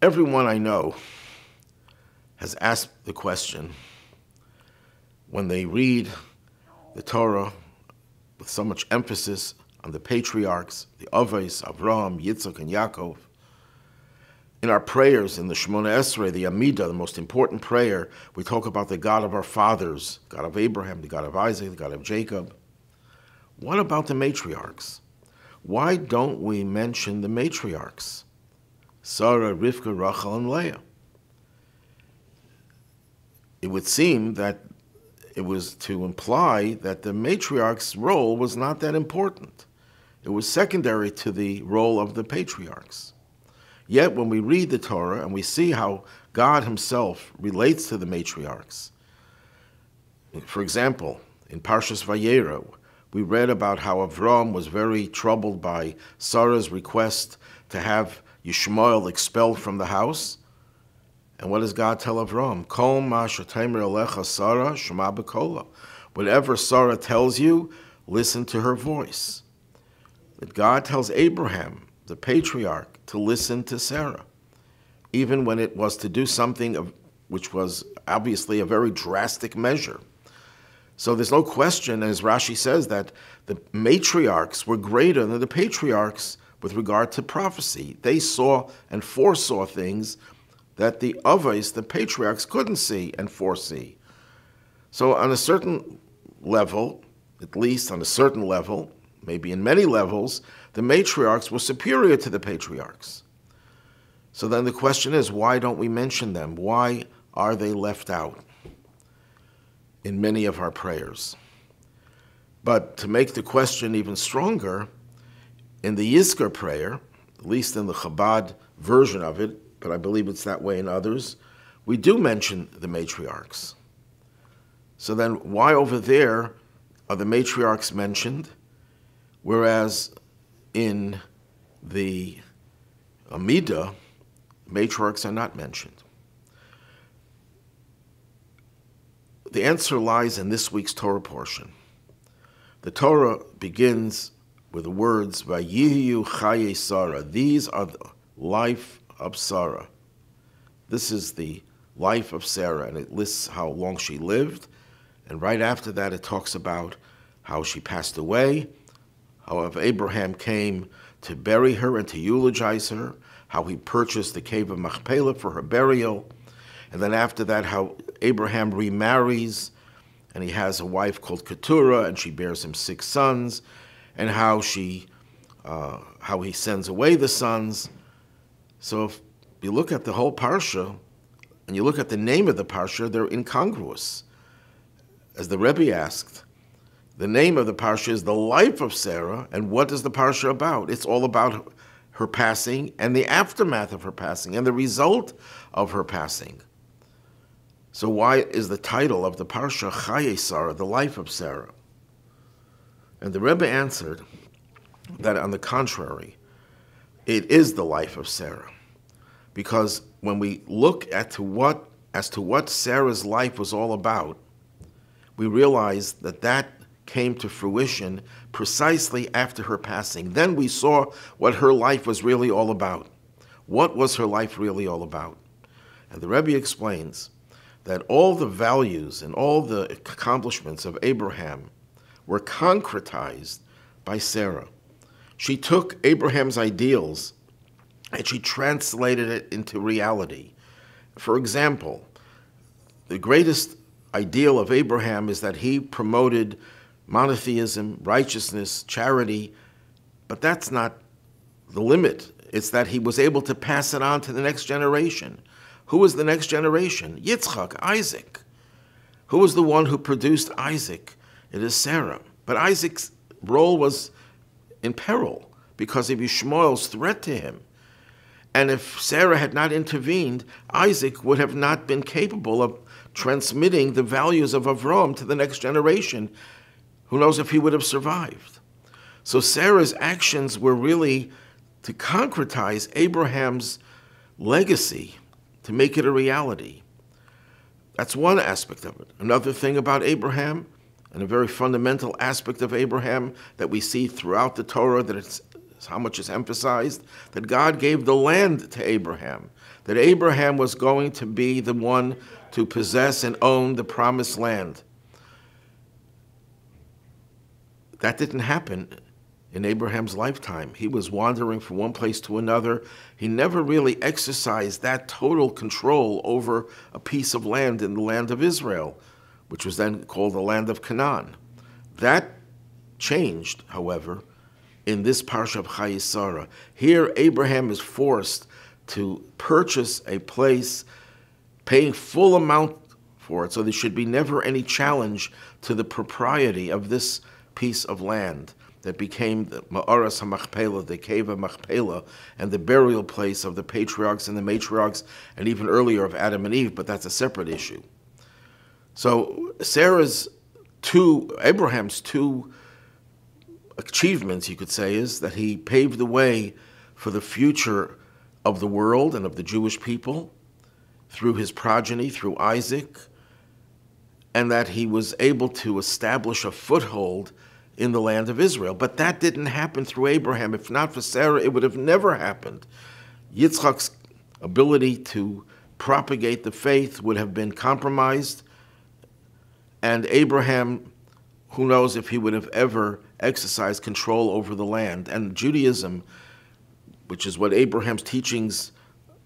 Everyone I know has asked the question when they read the Torah with so much emphasis on the patriarchs, the Avos, Avraham, Yitzchak, and Yaakov. In our prayers, in the Shemona Esrei, the Amidah, the most important prayer, we talk about the God of our fathers, God of Abraham, the God of Isaac, the God of Jacob. What about the matriarchs? Why don't we mention the matriarchs? Sarah, Rivka, Rachel, and Leah. It would seem that it was to imply that the matriarch's role was not that important. It was secondary to the role of the patriarchs. Yet when we read the Torah and we see how God himself relates to the matriarchs, for example, in Parshas Vayera, we read about how Avram was very troubled by Sarah's request to have Yishmael expelled from the house. And what does God tell Avram? Kol ma shetemer alecha Sarah shema b'kola. Whatever Sarah tells you, listen to her voice. That God tells Abraham, the patriarch, to listen to Sarah, even when it was to do something which was obviously a very drastic measure. So there's no question, as Rashi says, that the matriarchs were greater than the patriarchs with regard to prophecy. They saw and foresaw things that the Avos, the patriarchs, couldn't see and foresee. So on a certain level, at least on a certain level, maybe in many levels, the matriarchs were superior to the patriarchs. So then the question is, why don't we mention them? Why are they left out in many of our prayers? But to make the question even stronger, in the Yizkor prayer, at least in the Chabad version of it, but I believe it's that way in others, we do mention the matriarchs. So then why over there are the matriarchs mentioned, whereas in the Amidah, matriarchs are not mentioned? The answer lies in this week's Torah portion. The Torah begins with the words, Vayiyu chaye Sarah. These are the life of Sarah. This is the life of Sarah, and it lists how long she lived. And right after that, it talks about how she passed away, how Abraham came to bury her and to eulogize her, how he purchased the cave of Machpelah for her burial, and then after that, how Abraham remarries, and he has a wife called Keturah, and she bears him 6 sons, and how he sends away the sons. So if you look at the whole parsha, and you look at the name of the parsha, they're incongruous. As the Rabbi asked, the name of the parsha is the life of Sarah, and what is the parsha about? It's all about her passing and the aftermath of her passing and the result of her passing. So why is the title of the parsha Chaye Sarah, the life of Sarah? And the Rebbe answered that on the contrary, it is the life of Sarah. Because when we look as to what Sarah's life was all about, we realize that came to fruition precisely after her passing. Then we saw what her life was really all about. What was her life really all about? And the Rebbe explains that all the values and all the accomplishments of Abraham were concretized by Sarah. She took Abraham's ideals and she translated it into reality. For example, the greatest ideal of Abraham is that he promoted monotheism, righteousness, charity, but that's not the limit. It's that he was able to pass it on to the next generation. Who was the next generation? Yitzchak, Isaac. Who was the one who produced Isaac? It is Sarah. But Isaac's role was in peril because of Yishmael's threat to him. And if Sarah had not intervened, Isaac would have not been capable of transmitting the values of Avram to the next generation. Who knows if he would have survived? So Sarah's actions were really to concretize Abraham's legacy, to make it a reality. That's one aspect of it. Another thing about Abraham, and a very fundamental aspect of Abraham that we see throughout the Torah, that it's how much is emphasized? That God gave the land to Abraham, that Abraham was going to be the one to possess and own the promised land. That didn't happen in Abraham's lifetime. He was wandering from one place to another. He never really exercised that total control over a piece of land in the land of Israel, which was then called the land of Canaan. That changed, however, in this parsha of Chayei Sarah. Here, Abraham is forced to purchase a place, paying full amount for it, so there should be never any challenge to the propriety of this piece of land that became the Ma'aras HaMachpelah, the cave of Machpelah, and the burial place of the patriarchs and the matriarchs, and even earlier of Adam and Eve, but that's a separate issue. So Abraham's two achievements, you could say, is that he paved the way for the future of the world and of the Jewish people through his progeny, through Isaac, and that he was able to establish a foothold in the land of Israel. But that didn't happen through Abraham. If not for Sarah, it would have never happened. Yitzchak's ability to propagate the faith would have been compromised, and Abraham, who knows if he would have ever exercised control over the land. And Judaism, which is what Abraham's teachings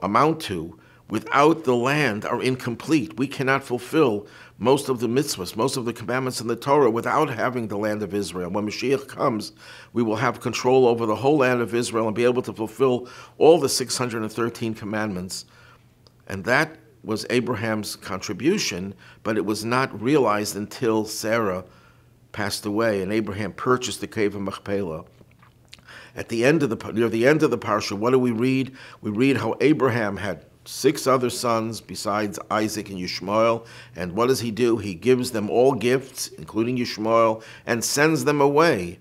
amount to, without the land are incomplete. We cannot fulfill most of the mitzvahs, most of the commandments in the Torah without having the land of Israel. When Mashiach comes, we will have control over the whole land of Israel and be able to fulfill all the 613 commandments. And that was Abraham's contribution, but it was not realized until Sarah passed away and Abraham purchased the cave of Machpelah. Near the end of the parsha, what do we read? We read how Abraham had 6 other sons besides Isaac and Yishmael. And what does he do? He gives them all gifts, including Yishmael, and sends them away.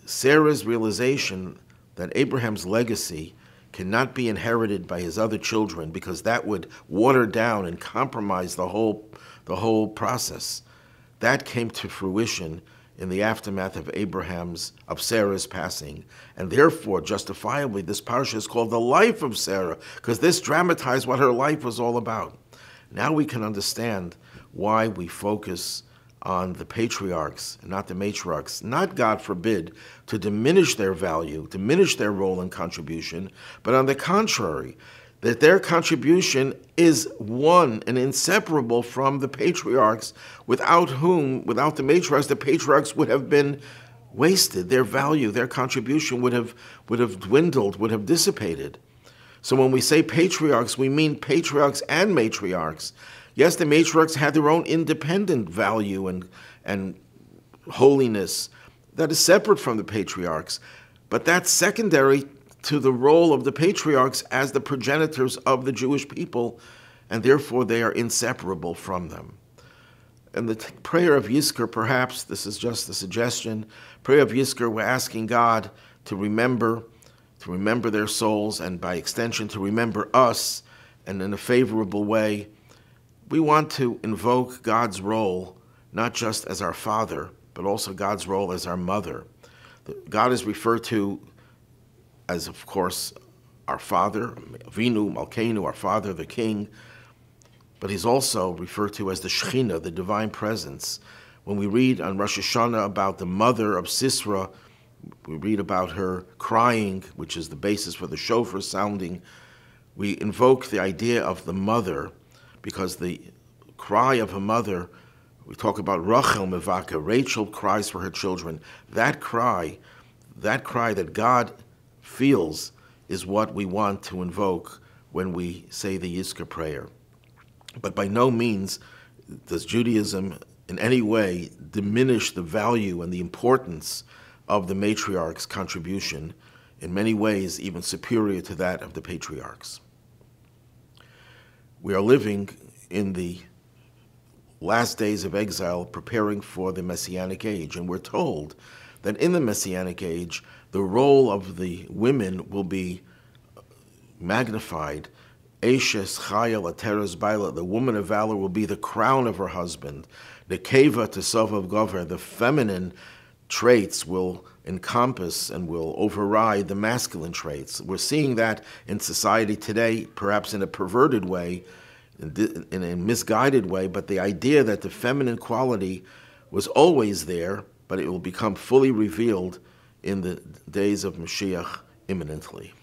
Sarah's realization that Abraham's legacy cannot be inherited by his other children because that would water down and compromise the whole process. That came to fruition in the aftermath of Sarah's passing. And therefore, justifiably, this parsha is called the life of Sarah, because this dramatized what her life was all about. Now we can understand why we focus on the patriarchs and not the matriarchs, not, God forbid, to diminish their value, diminish their role and contribution, but on the contrary, that their contribution is one and inseparable from the patriarchs, without the matriarchs, the patriarchs would have been wasted. Their value, their contribution would have dwindled, would have dissipated. So when we say patriarchs, we mean patriarchs and matriarchs. Yes, the matriarchs had their own independent value and holiness that is separate from the patriarchs, but that's secondary to the role of the patriarchs as the progenitors of the Jewish people, and therefore they are inseparable from them. And the prayer of Yizkor, perhaps, this is just a suggestion, prayer of Yizkor, we're asking God to remember their souls, and by extension to remember us, and in a favorable way. We want to invoke God's role, not just as our father, but also God's role as our mother. God is referred to as, of course, our Father, Avinu, Malkeinu, our Father, the King, but he's also referred to as the Shekhinah, the Divine Presence. When we read on Rosh Hashanah about the mother of Sisera, we read about her crying, which is the basis for the shofar sounding. We invoke the idea of the mother, because the cry of a mother, we talk about Rachel Mevaka, Rachel cries for her children. That cry that God feels is what we want to invoke when we say the Yizkor prayer. But by no means does Judaism in any way diminish the value and the importance of the matriarch's contribution, in many ways even superior to that of the patriarchs. We are living in the last days of exile, preparing for the Messianic age, and we're told that in the Messianic age, the role of the women will be magnified. Eshes Chaya Lateres Baila, the woman of valor, will be the crown of her husband. The Keva Tesov of Gover, the feminine traits will encompass and will override the masculine traits. We're seeing that in society today, perhaps in a perverted way, in a misguided way, but the idea that the feminine quality was always there, but it will become fully revealed in the days of Mashiach imminently.